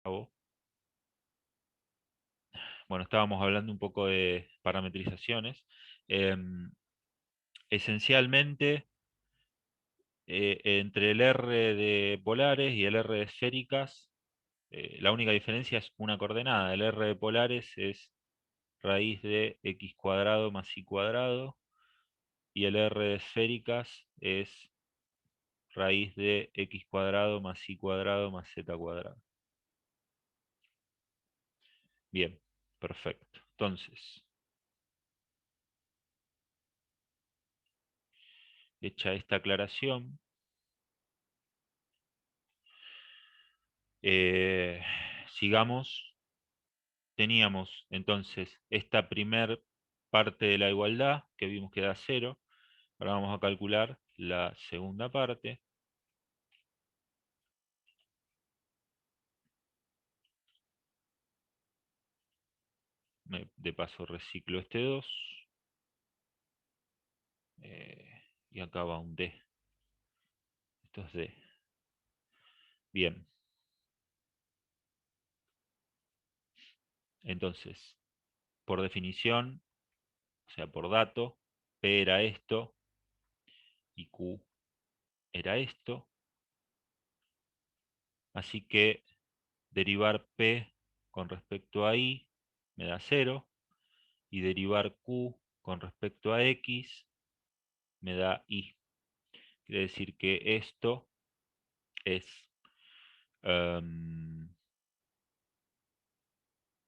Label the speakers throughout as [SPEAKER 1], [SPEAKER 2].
[SPEAKER 1] Bravo. Bueno, estábamos hablando un poco de parametrizaciones. Em, Esencialmente, entre el R de polares y el R de esféricas, la única diferencia es una coordenada. El R de polares es raíz de x cuadrado más y cuadrado, y el R de esféricas es raíz de x cuadrado más y cuadrado más z cuadrado. Bien, perfecto. Entonces, hecha esta aclaración, eh, sigamos. Teníamos entonces esta primer parte de la igualdad que vimos que da 0. Ahora vamos a calcular la segunda parte. De paso reciclo este 2. Y acá va un D. Esto es D. Bien. Entonces, por definición, o sea, por dato, P era esto y Q era esto. Así que derivar P con respecto a I me da 0. Y derivar Q con respecto a X me da I. Quiere decir que esto es em,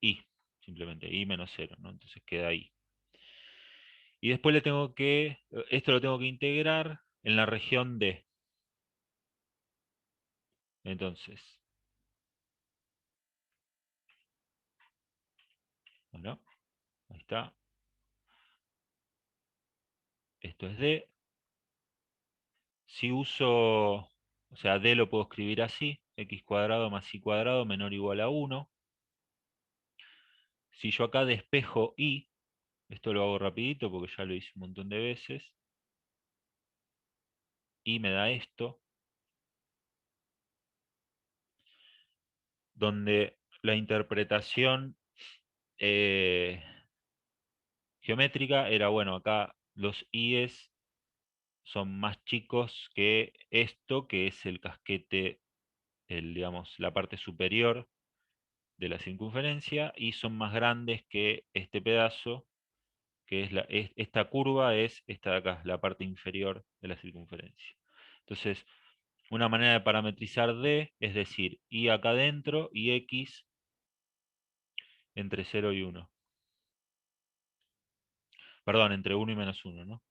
[SPEAKER 1] I, simplemente I menos 0, ¿no? Entonces queda I. Y después esto lo tengo que integrar en la región D. Entonces, bueno, ahí está. Esto es D. Si uso, o sea, D lo puedo escribir así, x cuadrado más y cuadrado menor o igual a 1. Si yo acá despejo I, esto lo hago rapidito porque ya lo hice un montón de veces, y me da esto, donde la interpretación geométrica era, bueno, acá los i's son más chicos que esto, que es el casquete, digamos, la parte superior de la circunferencia, y son más grandes que este pedazo, que esta curva es esta de acá, la parte inferior de la circunferencia. Entonces, una manera de parametrizar D es decir, y acá adentro y x entre 0 y 1. Perdón, entre 1 y menos 1, ¿no?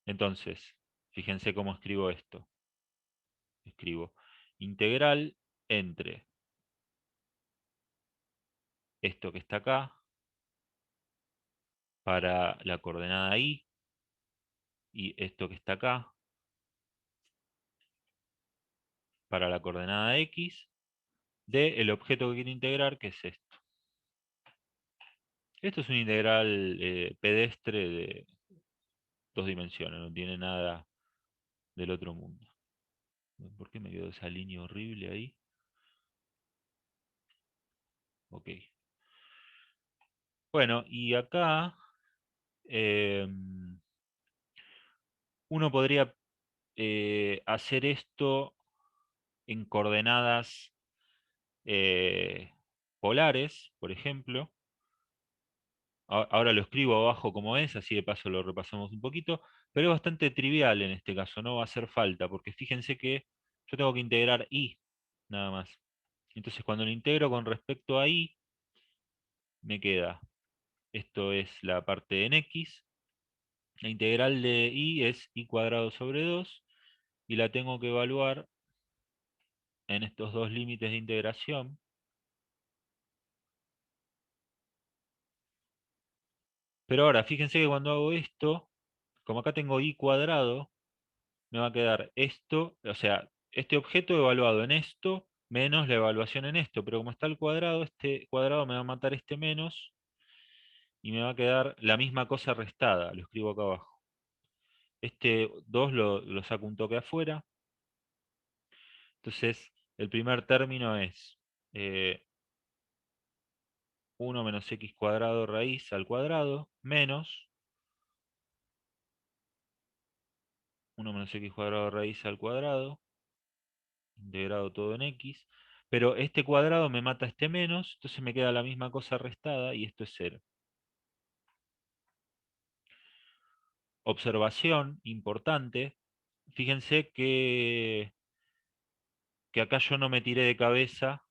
[SPEAKER 1] Entonces, fíjense cómo escribo esto. Escribo integral entre esto que está acá para la coordenada y esto que está acá para la coordenada x de el objeto que quiero integrar, que es esto. Esto es un integral pedestre de 2 dimensiones, no tiene nada del otro mundo. ¿Por qué me quedó esa línea horrible ahí? Ok. Bueno, y acá uno podría hacer esto en coordenadas eh, polares, por ejemplo. Ahora lo escribo abajo como es, así de paso lo repasamos un poquito, pero es bastante trivial en este caso, no va a hacer falta, porque fíjense que yo tengo que integrar y, nada más. Entonces cuando lo integro con respecto a y, me queda, esto es la parte en x, la integral de y es y cuadrado sobre 2, y la tengo que evaluar en estos dos límites de integración. Pero ahora, fíjense que cuando hago esto, como acá tengo y cuadrado, me va a quedar esto, o sea, este objeto evaluado en esto, menos la evaluación en esto, pero como está el cuadrado, este cuadrado me va a matar este menos, y me va a quedar la misma cosa restada, lo escribo acá abajo. Este 2 lo saco un toque afuera, Entonces, el primer término es 1 menos x cuadrado raíz al cuadrado menos 1 menos x cuadrado raíz al cuadrado, integrado todo en x. Pero este cuadrado me mata este menos, entonces me queda la misma cosa restada y esto es 0. Observación importante. Fíjense que acá yo no me tiré de cabeza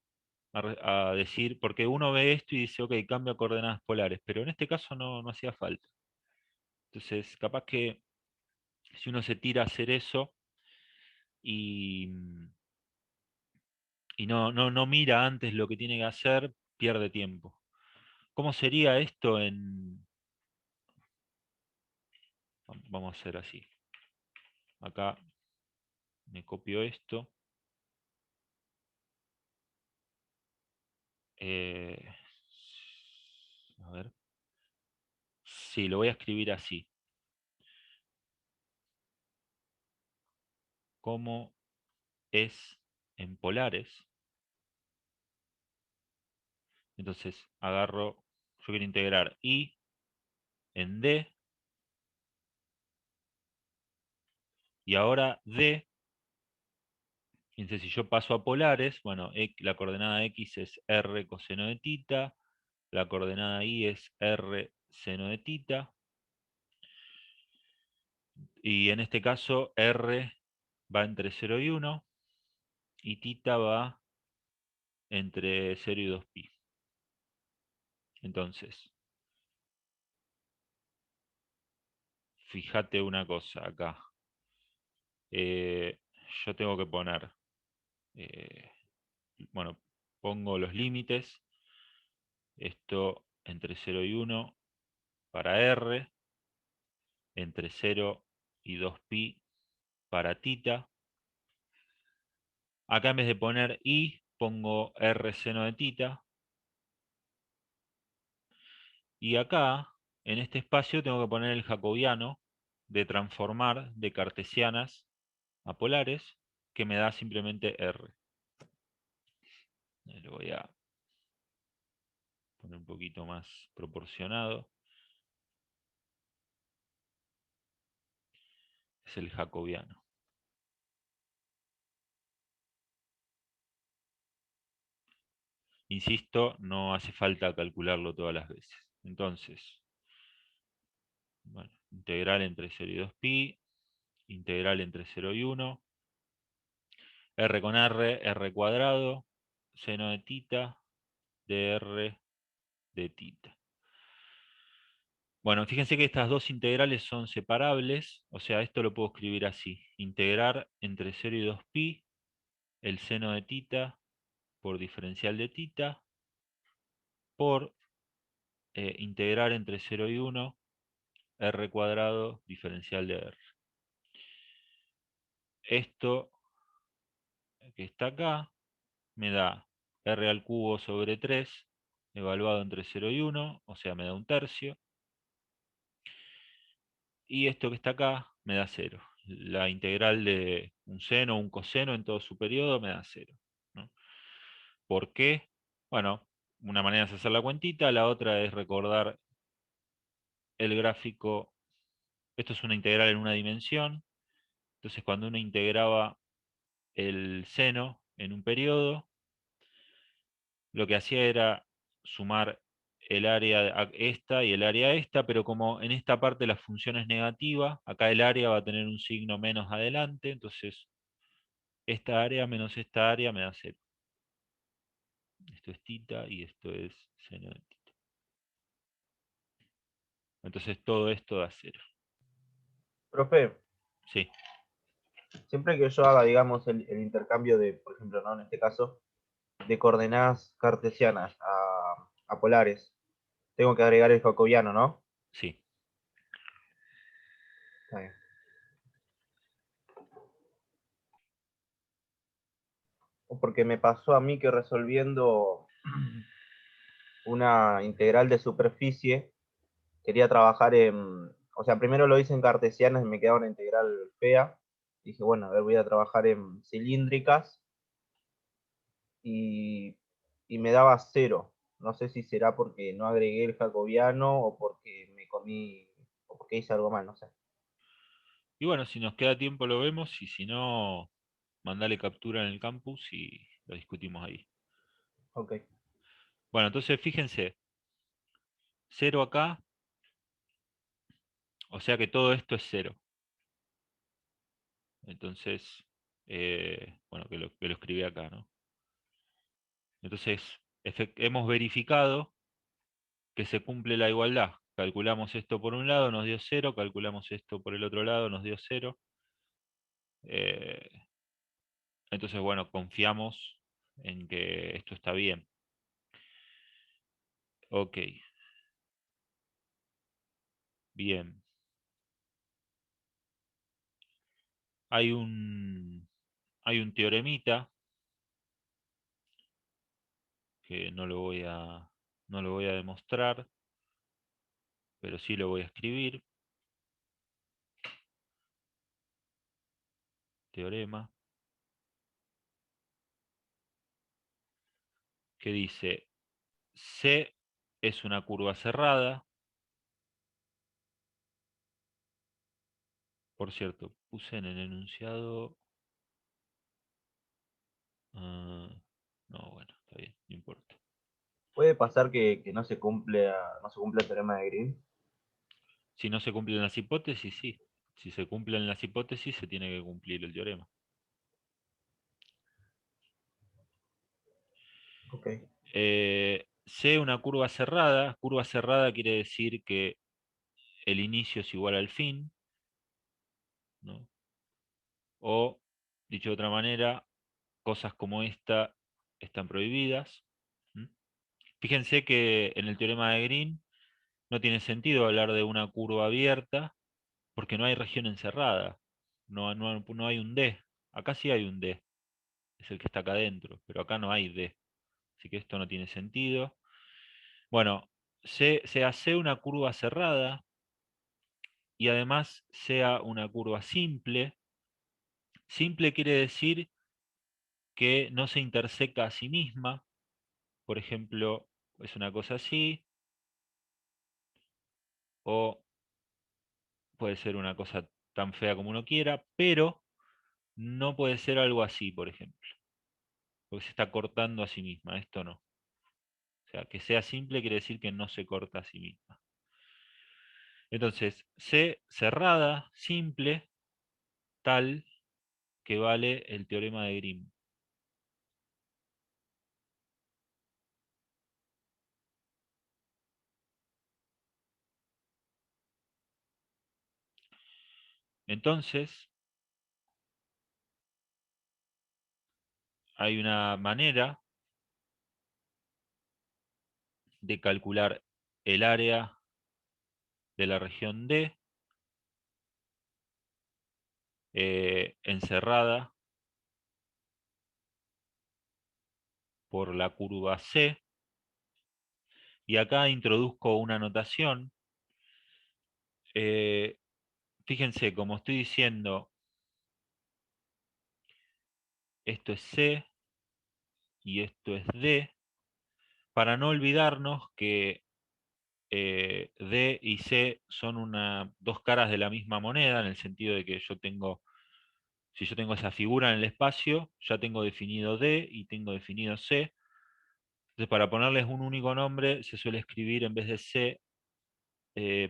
[SPEAKER 1] a decir, porque uno ve esto y dice, ok, cambio a coordenadas polares, pero en este caso no hacía falta. Entonces, capaz que si uno se tira a hacer eso y, y no mira antes lo que tiene que hacer, pierde tiempo. ¿Cómo sería esto en... Vamos a hacer así. Acá me copio esto. Eh, a ver. Sí, lo voy a escribir así. ¿Cómo es en polares? Entonces agarro, yo quiero integrar y en d, y ahora d, fíjense, si yo paso a polares, bueno, la coordenada x es r coseno de tita, la coordenada y es r seno de tita, y en este caso r va entre 0 y 1, y tita va entre 0 y 2pi. Entonces, fíjate una cosa acá. Eh, yo tengo que poner, eh, bueno, pongo los límites, esto entre 0 y 1 para r, entre 0 y 2pi para tita. Acá en vez de poner i, pongo r seno de tita. Y acá, en este espacio, tengo que poner el jacobiano de transformar de cartesianas a polares, que me da simplemente r. Lo voy a poner un poquito más proporcionado. Es el jacobiano. Insisto, no hace falta calcularlo todas las veces. Entonces, bueno, integral entre 0 y 2pi, integral entre 0 y 1, r con r cuadrado, seno de tita, dr de tita. Bueno, fíjense que estas dos integrales son separables, o sea, esto lo puedo escribir así. Integrar entre 0 y 2pi el seno de tita por diferencial de tita por integrar entre 0 y 1 r cuadrado diferencial de r. Esto que está acá me da r al cubo sobre 3 evaluado entre 0 y 1, o sea, me da un tercio. Y esto que está acá me da 0. La integral de un seno o un coseno en todo su periodo me da 0, ¿no? ¿Por qué? Bueno, una manera es hacer la cuentita, la otra es recordar el gráfico. Esto es una integral en una dimensión. Entonces, cuando uno integraba el seno en un periodo, lo que hacía era sumar el área a esta y el área a esta, pero como en esta parte la función es negativa, acá el área va a tener un signo menos adelante, entonces esta área menos esta área me da 0. Esto es tita y esto es seno de tita. Entonces todo esto da 0.
[SPEAKER 2] Profe,
[SPEAKER 1] Sí,
[SPEAKER 2] siempre que yo haga, digamos, el intercambio de, por ejemplo, ¿no? En este caso, de coordenadas cartesianas a polares, tengo que agregar el jacobiano, ¿no?
[SPEAKER 1] sí.
[SPEAKER 2] Está bien. Porque me pasó a mí que resolviendo una integral de superficie, quería trabajar en, o sea, primero lo hice en cartesianas y me quedaba una integral fea. Dije, bueno, a ver, voy a trabajar en cilíndricas y, y me daba cero. No sé si será porque no agregué el jacobiano o porque me comí, o porque hice algo mal, no sé.
[SPEAKER 1] Y bueno, si nos queda tiempo lo vemos y si no, mandale captura en el campus y lo discutimos ahí.
[SPEAKER 2] Ok.
[SPEAKER 1] Bueno, entonces fíjense, cero acá, o sea que todo esto es cero. Entonces, bueno, que lo escribí acá, ¿no? Entonces, hemos verificado que se cumple la igualdad. Calculamos esto por un lado, nos dio cero, calculamos esto por el otro lado, nos dio cero. Eh, entonces, bueno, confiamos en que esto está bien. Ok, bien. Hay un teoremita que no lo voy a demostrar, pero sí lo voy a escribir. Teorema que dice C es una curva cerrada. Por cierto, puse en el enunciado. ah, no, bueno, está bien, no importa.
[SPEAKER 2] Puede pasar que no se cumple el teorema de Green.
[SPEAKER 1] Si no se cumplen las hipótesis, sí. Si se cumplen las hipótesis, se tiene que cumplir el teorema.
[SPEAKER 2] Ok.
[SPEAKER 1] C, una curva cerrada. Curva cerrada quiere decir que el inicio es igual al fin, ¿no? O, dicho de otra manera, cosas como esta están prohibidas. ¿M? Fíjense que en el teorema de Green no tiene sentido hablar de una curva abierta porque no hay región encerrada. No hay un D. Acá sí hay un D, es el que está acá adentro, pero acá no hay D. Así que esto no tiene sentido. Bueno, sea C una curva cerrada y además sea una curva simple. Simple quiere decir que no se interseca a sí misma. Por ejemplo, es una cosa así, o puede ser una cosa tan fea como uno quiera, pero no puede ser algo así, por ejemplo, porque se está cortando a sí misma. Esto no. O sea, que sea simple quiere decir que no se corta a sí misma. Entonces, C cerrada, simple, tal que vale el teorema de Grimm. Entonces, hay una manera de calcular el área de la región D encerrada por la curva C. Y acá introduzco una notación. Eh, Fíjense, como estoy diciendo, esto es C y esto es D, para no olvidarnos que D y C son dos caras de la misma moneda, en el sentido de que si yo tengo esa figura en el espacio, ya tengo definido D y tengo definido C. Entonces, para ponerles un único nombre, se suele escribir en vez de C,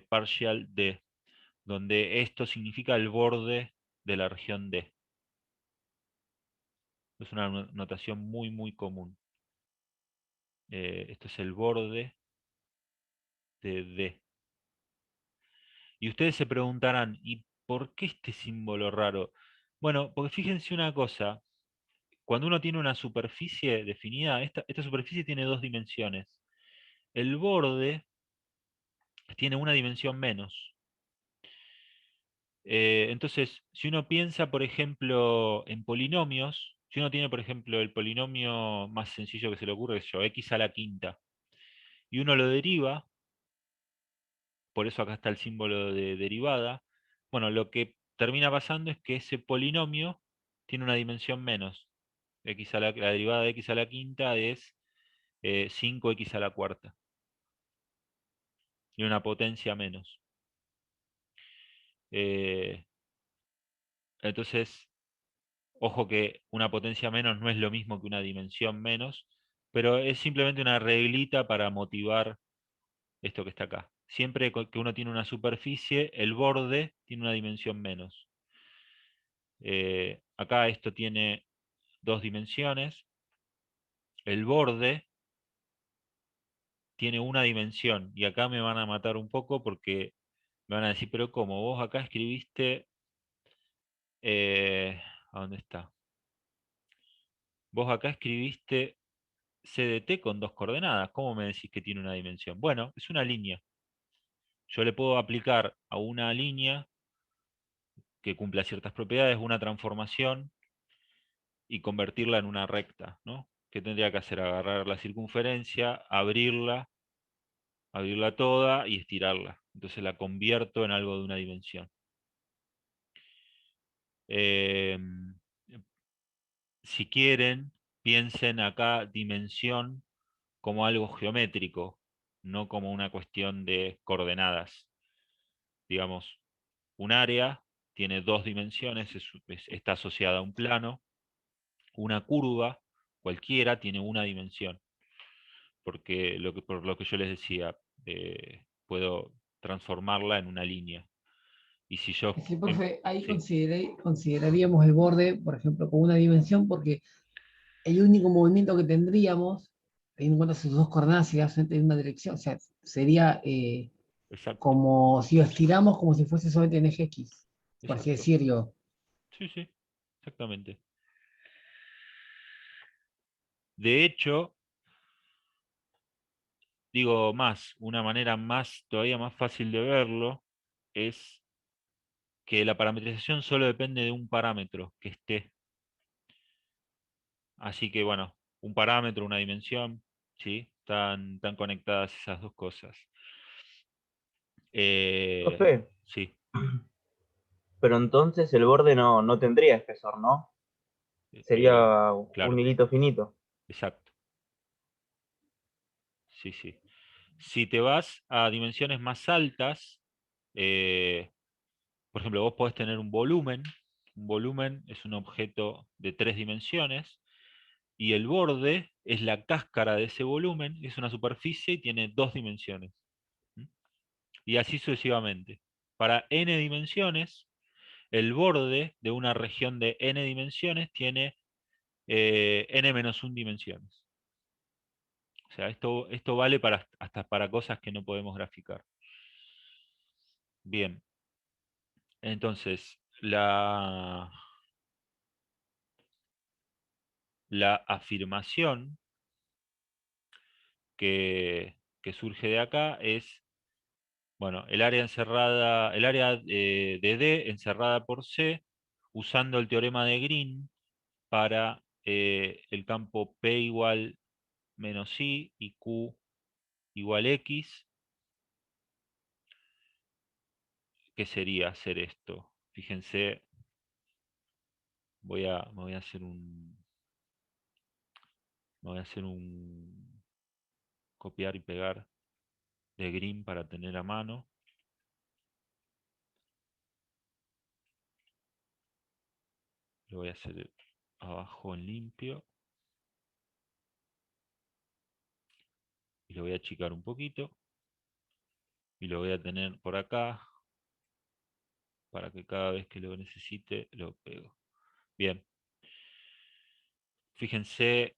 [SPEAKER 1] partial D, donde esto significa el borde de la región D. Es una notación muy, muy común. Esto es el borde de D. Y ustedes se preguntarán, ¿y por qué este símbolo raro? Bueno, porque fíjense una cosa, cuando uno tiene una superficie definida, esta superficie tiene dos dimensiones. El borde tiene una dimensión menos. Entonces, si uno piensa, por ejemplo, en polinomios, si uno tiene, por ejemplo, el polinomio más sencillo que se le ocurre, es yo, x a la quinta, y uno lo deriva, por eso acá está el símbolo de derivada, bueno, lo que termina pasando es que ese polinomio tiene una dimensión menos. La derivada de x a la quinta es 5x a la cuarta. Y una potencia menos. Eh, entonces, ojo que una potencia menos no es lo mismo que una dimensión menos, pero es simplemente una reglita para motivar esto que está acá. Siempre que uno tiene una superficie, el borde tiene una dimensión menos. Acá esto tiene dos dimensiones. El borde tiene una dimensión. Y acá me van a matar un poco porque me van a decir, pero ¿cómo? Vos acá escribiste... ¿A dónde está? Vos acá escribiste CDT con dos coordenadas. ¿Cómo me decís que tiene una dimensión? Bueno, es una línea. Yo le puedo aplicar a una línea que cumpla ciertas propiedades, una transformación y convertirla en una recta, ¿no? ¿Qué tendría que hacer? Agarrar la circunferencia, abrirla toda y estirarla. Entonces la convierto en algo de una dimensión. Eh, si quieren, piensen acá dimensión como algo geométrico, no como una cuestión de coordenadas. Digamos, un área tiene dos dimensiones, está asociada a un plano. Una curva cualquiera tiene una dimensión, porque por lo que yo les decía, puedo transformarla en una línea. Y si yo...
[SPEAKER 3] Es decir, profe, ahí
[SPEAKER 1] sí,
[SPEAKER 3] consideraríamos el borde, por ejemplo, como una dimensión, porque el único movimiento que tendríamos, teniendo en cuenta sus dos coordenadas, sería solamente en una dirección. O sea, sería
[SPEAKER 1] exacto,
[SPEAKER 3] como si lo estiramos como si fuese solamente en eje X, por así
[SPEAKER 1] exacto.
[SPEAKER 3] decirlo.
[SPEAKER 1] Sí, sí, exactamente. De hecho, digo más, una manera más, todavía más fácil de verlo es que la parametrización solo depende de un parámetro que esté. Así que bueno, un parámetro, una dimensión, ¿sí? Están conectadas esas dos cosas.
[SPEAKER 2] Profe,
[SPEAKER 1] Sí,
[SPEAKER 2] pero entonces el borde no tendría espesor, ¿no?
[SPEAKER 1] eh,
[SPEAKER 2] Sería un
[SPEAKER 1] claro,
[SPEAKER 2] hilito finito.
[SPEAKER 1] exacto. Sí, sí. Si te vas a dimensiones más altas, eh, por ejemplo, vos podés tener un volumen. Un volumen es un objeto de tres dimensiones y el borde es la cáscara de ese volumen, es una superficie y tiene dos dimensiones. ¿Mm? Y así sucesivamente. Para n dimensiones, el borde de una región de n dimensiones tiene n-1 dimensiones. O sea, esto vale hasta para cosas que no podemos graficar. Bien, entonces la afirmación que surge de acá es, bueno, el área de D encerrada por C, usando el teorema de Green para el campo P igual menos I y Q igual X. ¿Qué sería hacer esto? Fíjense, me voy a hacer me voy a hacer un copiar y pegar de Green para tener a mano. Lo voy a hacer abajo en limpio y lo voy a achicar un poquito y lo voy a tener por acá para que cada vez que lo necesite lo pego. Bien, fíjense,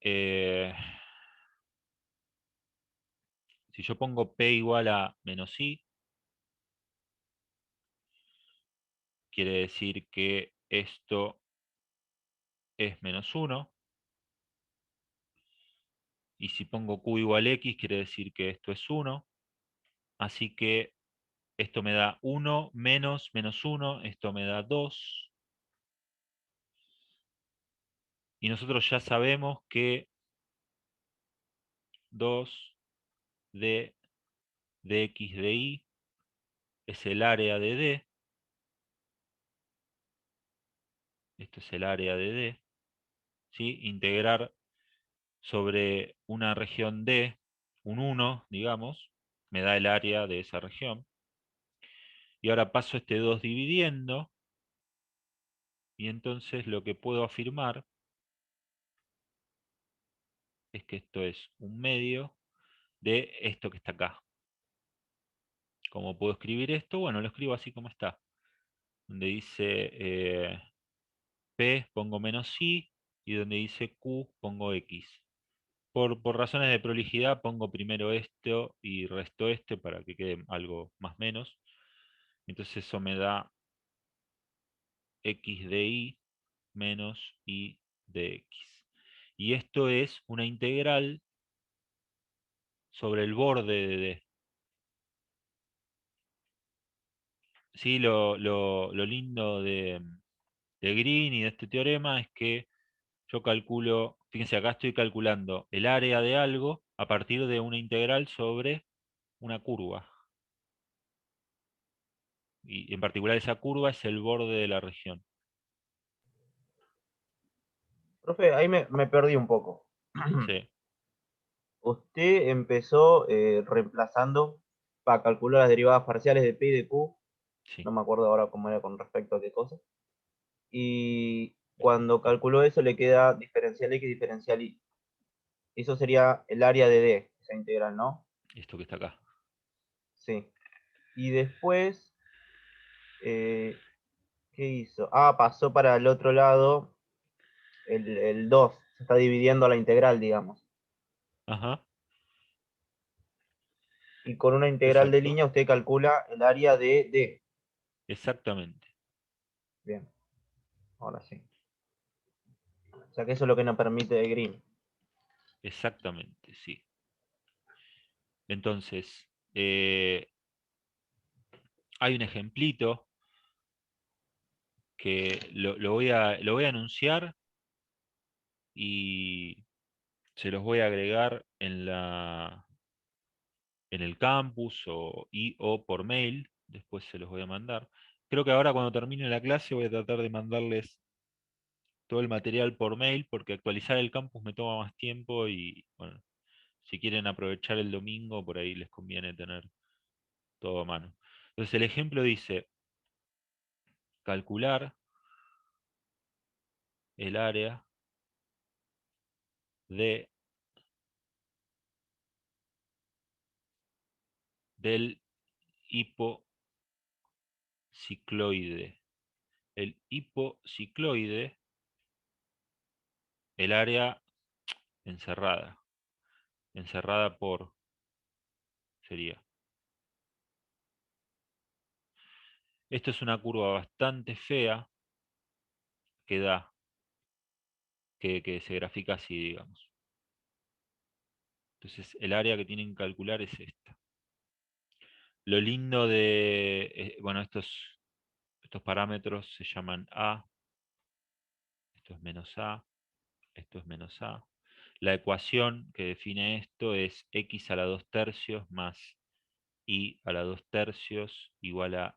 [SPEAKER 1] si yo pongo P igual a menos I, quiere decir que esto es menos 1. Y si pongo Q igual X, quiere decir que esto es 1. Así que esto me da 1 menos menos 1, esto me da 2. Y nosotros ya sabemos que 2 de x de y es el área de D. Esto es el área de D. ¿sí? Integrar sobre una región D, un 1, digamos, me da el área de esa región. Y ahora paso este 2 dividiendo, y entonces lo que puedo afirmar es que esto es un medio de esto que está acá. ¿Cómo puedo escribir esto? Bueno, lo escribo así como está. Donde dice P pongo menos I, y donde dice Q pongo X. Por razones de prolijidad pongo primero esto y resto este para que quede algo más menos. Entonces eso me da X de Y menos Y de X. Y esto es una integral sobre el borde de D. Sí, lo lindo de Green y de este teorema es que yo calculo, fíjense, acá estoy calculando el área de algo a partir de una integral sobre una curva. Y en particular esa curva es el borde de la región.
[SPEAKER 2] Profe, ahí me perdí un poco.
[SPEAKER 1] Sí,
[SPEAKER 2] Usted empezó reemplazando para calcular las derivadas parciales de P y de Q.
[SPEAKER 1] sí,
[SPEAKER 2] No me acuerdo ahora cómo era con respecto a qué cosa. Y cuando calculó eso le queda diferencial X, diferencial Y. Eso sería el área de D, esa integral, ¿no?
[SPEAKER 1] esto que está acá.
[SPEAKER 2] Sí. Y después, ¿qué hizo? Ah, pasó para el otro lado el 2. Se está dividiendo la integral, digamos.
[SPEAKER 1] Ajá,
[SPEAKER 2] Y con una integral de
[SPEAKER 1] exacto,
[SPEAKER 2] línea usted calcula el área de D.
[SPEAKER 1] exactamente,
[SPEAKER 2] Bien, ahora sí. O sea que eso es lo que nos permite Green.
[SPEAKER 1] exactamente, sí. Entonces, hay un ejemplito que lo voy a anunciar y se los voy a agregar en el campus o por mail, después se los voy a mandar. Creo que ahora cuando termine la clase voy a tratar de mandarles todo el material por mail, porque actualizar el campus me toma más tiempo y bueno, si quieren aprovechar el domingo, por ahí les conviene tener todo a mano. Entonces el ejemplo dice, calcular el área de, del hipocicloide. El hipocicloide, el área encerrada. Encerrada por, sería. Esto es una curva bastante fea que da, que se grafica así, digamos. Entonces el área que tienen que calcular es esta. Lo lindo de, bueno, estos parámetros se llaman A, esto es menos A, esto es menos A. La ecuación que define esto es x a la 2 tercios más y a la 2 tercios igual a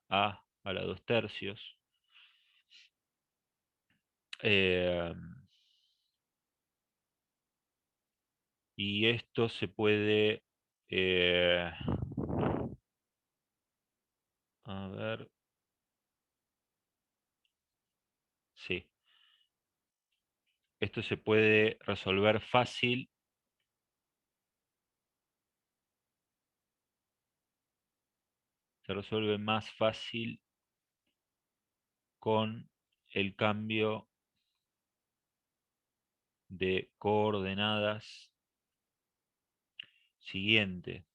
[SPEAKER 1] la 2 tercios. Eh, y esto se puede, a ver, sí, esto se puede resolver fácil. Se resuelve más fácil con el cambio de coordenadas siguiente.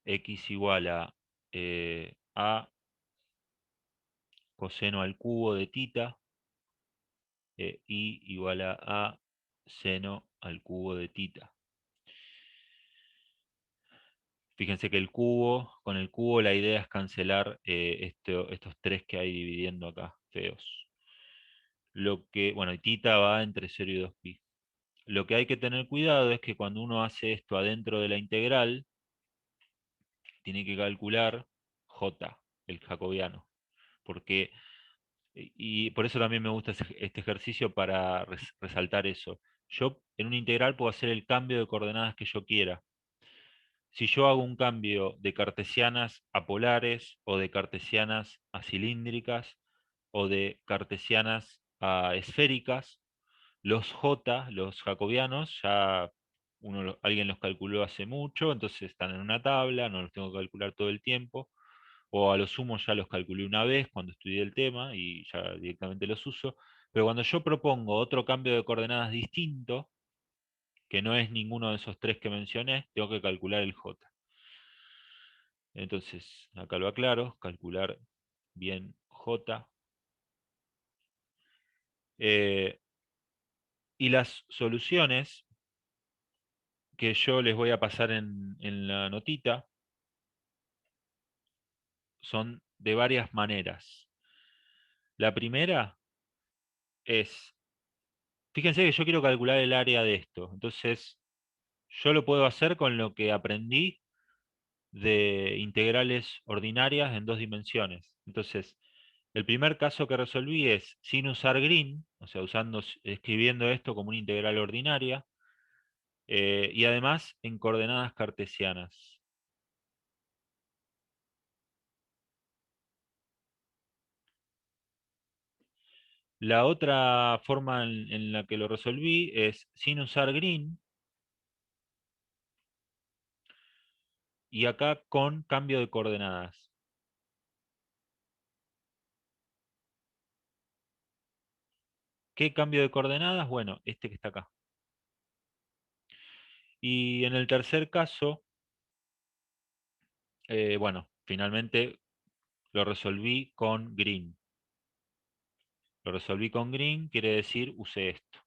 [SPEAKER 1] X igual a coseno al cubo de tita, y igual a seno al cubo de tita. Fíjense que con el cubo la idea es cancelar estos tres que hay dividiendo acá, feos. Bueno, y tita va entre 0 y 2pi. Lo que hay que tener cuidado es que cuando uno hace esto adentro de la integral, tiene que calcular j, el jacobiano, porque Y por eso también me gusta este ejercicio para resaltar eso. Yo en un integral puedo hacer el cambio de coordenadas que yo quiera. Si yo hago un cambio de cartesianas a polares o de cartesianas a cilíndricas o de cartesianas a esféricas, los J, los jacobianos, ya alguien los calculó hace mucho, entonces están en una tabla, no los tengo que calcular todo el tiempo, o a lo sumo ya los calculé una vez cuando estudié el tema y ya directamente los uso. Pero cuando yo propongo otro cambio de coordenadas distinto, que no es ninguno de esos tres que mencioné, tengo que calcular el J. Entonces, acá lo aclaro, calcular bien J. Eh, y las soluciones que yo les voy a pasar en la notita son de varias maneras. La primera es, fíjense que yo quiero calcular el área de esto, entonces yo lo puedo hacer con lo que aprendí de integrales ordinarias en dos dimensiones. Entonces, el primer caso que resolví es sin usar green, o sea, escribiendo esto como una integral ordinaria, y además en coordenadas cartesianas. La otra forma en la que lo resolví es sin usar green y acá con cambio de coordenadas. ¿Qué cambio de coordenadas? Bueno, este que está acá. Y en el tercer caso, bueno, finalmente lo resolví con green. Lo resolví con green, quiere decir usé esto,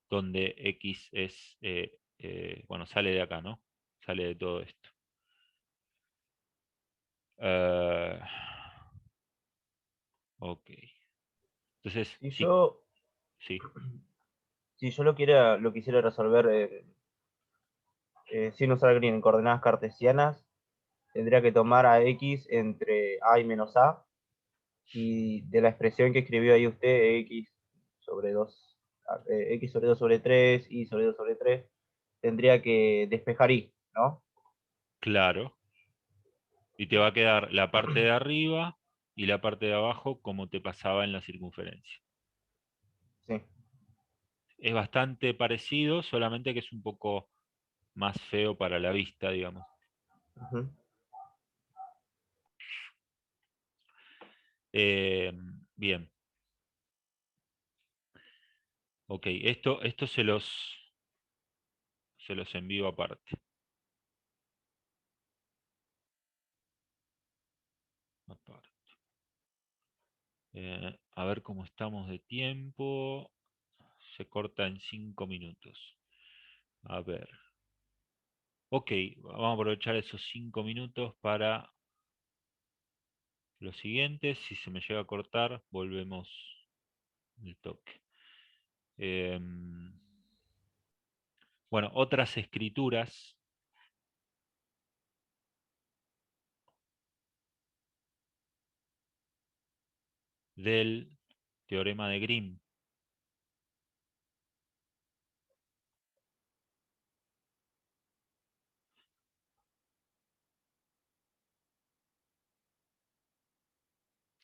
[SPEAKER 1] donde x es, bueno, sale de acá, ¿no? Sale de todo esto. Eh, ok. Entonces,
[SPEAKER 2] Si
[SPEAKER 1] sí,
[SPEAKER 2] yo,
[SPEAKER 1] sí,
[SPEAKER 2] si yo lo quisiera resolver sin usar green en coordenadas cartesianas, tendría que tomar a x entre a y menos a, y de la expresión que escribió ahí usted, x sobre 2, x sobre 2 sobre 3, y sobre 2 sobre 3, tendría que despejar y, ¿no?
[SPEAKER 1] claro. Y te va a quedar la parte de arriba y la parte de abajo como te pasaba en la circunferencia.
[SPEAKER 2] Sí.
[SPEAKER 1] Es bastante parecido, solamente que es un poco más feo para la vista, digamos.
[SPEAKER 2] Ujú.
[SPEAKER 1] Eh, bien, ok, esto se los envío aparte. Aparte. A ver cómo estamos de tiempo. Se corta en 5 minutos. A ver. Ok, vamos a aprovechar esos 5 minutos para lo siguiente. Si se me llega a cortar, volvemos el toque. Bueno, otras escrituras del teorema de Grimm.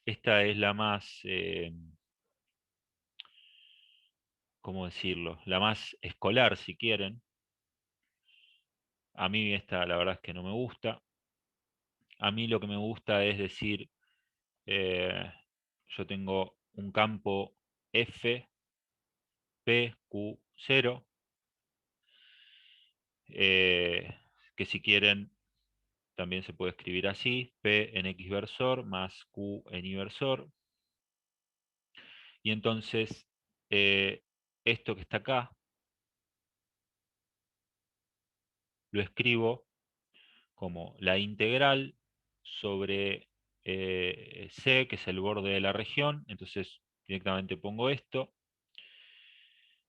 [SPEAKER 1] Esta es la más, ¿cómo decirlo? La más escolar, si quieren. A mí esta, la verdad es que no me gusta. A mí lo que me gusta es decir, eh, yo tengo un campo F, P, Q, 0, que si quieren también se puede escribir así, P en X versor más Q en Y versor. Y entonces, esto que está acá, lo escribo como la integral sobre C, que es el borde de la región. Entonces, directamente pongo esto.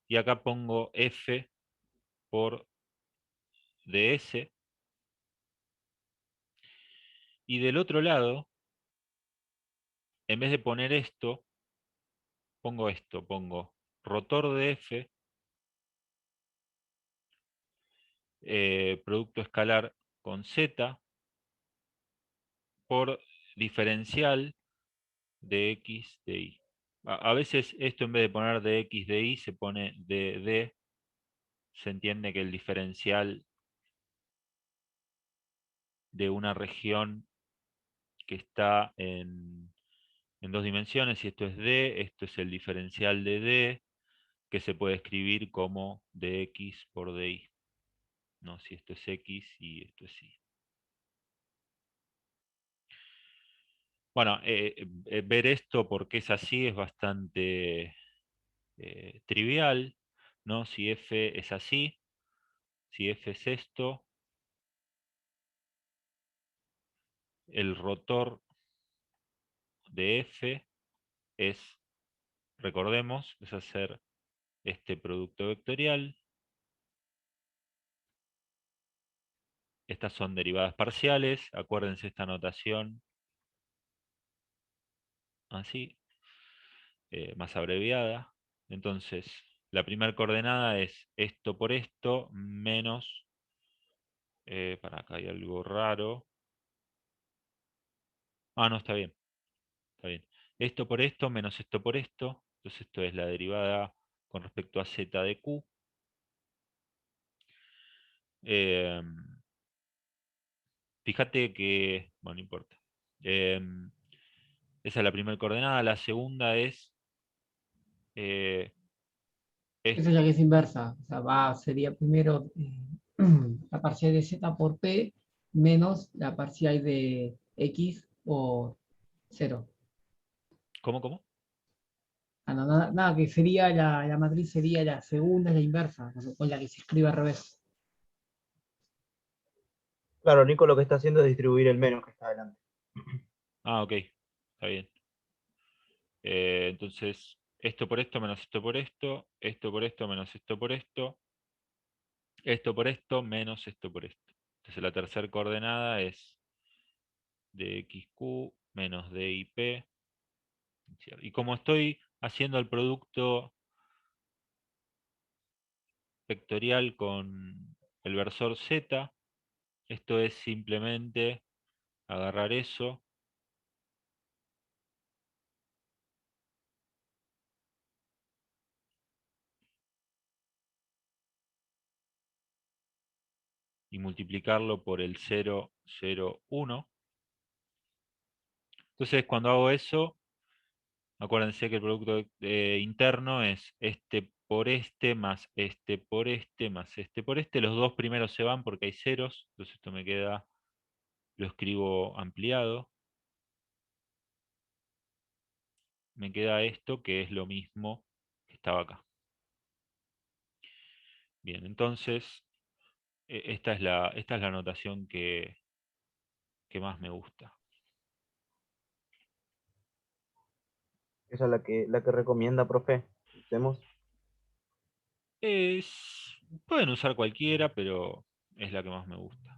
[SPEAKER 1] Y acá pongo F por ds. Y del otro lado, en vez de poner esto, pongo rotor de f, producto escalar con z, por diferencial de x de y. A veces esto en vez de poner de x de y se pone de d, se entiende que el diferencial de una región que está en dos dimensiones, y esto es d, esto es el diferencial de d, que se puede escribir como dx por dy. No, si esto es x y esto es y. Bueno, ver esto porque es así es bastante trivial, ¿no? Si f es así, si f es esto, el rotor de f es, recordemos, es hacer este producto vectorial. Estas son derivadas parciales, acuérdense esta notación, así, más abreviada. Entonces, la primera coordenada es esto por esto, menos, para acá hay algo raro. Ah, no, está bien, está bien. Esto por esto, menos esto por esto. Entonces esto es la derivada con respecto a z de q. Fíjate que, bueno, no importa. Esa es la primera coordenada. La segunda es eh,
[SPEAKER 3] Eso ya que es inversa, o sea, sería primero la parcial de z por p menos la parcial de x por cero.
[SPEAKER 1] ¿cómo, cómo?
[SPEAKER 3] Ah, no, nada, nada, que sería la matriz sería la segunda, es la inversa, con la que se escribe al revés.
[SPEAKER 2] Claro, Nico lo que está haciendo es distribuir el menos que está adelante.
[SPEAKER 1] Ah, ok, está bien. Entonces, esto por esto menos esto por esto menos esto por esto menos esto por esto. Entonces la tercera coordenada es de xq menos dip. Y como estoy haciendo el producto vectorial con el versor z, esto es simplemente agarrar eso y multiplicarlo por el 0, 0, 1. Entonces cuando hago eso, acuérdense que el producto interno es este por este más este por este más este por este. Los dos primeros se van porque hay ceros, entonces esto me queda, lo escribo ampliado. Me queda esto que es lo mismo que estaba acá. Bien, entonces esta es la notación que más me gusta.
[SPEAKER 2] Esa es la que recomienda, profe. Usemos.
[SPEAKER 1] Es, pueden usar cualquiera, pero es la que más me gusta.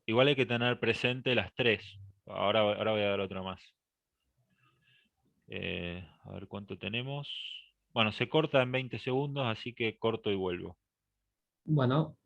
[SPEAKER 1] Igual hay que tener presente las tres. Ahora voy a dar otra más. A ver cuánto tenemos. Bueno, se corta en 20 segundos, así que corto y vuelvo.
[SPEAKER 3] Bueno,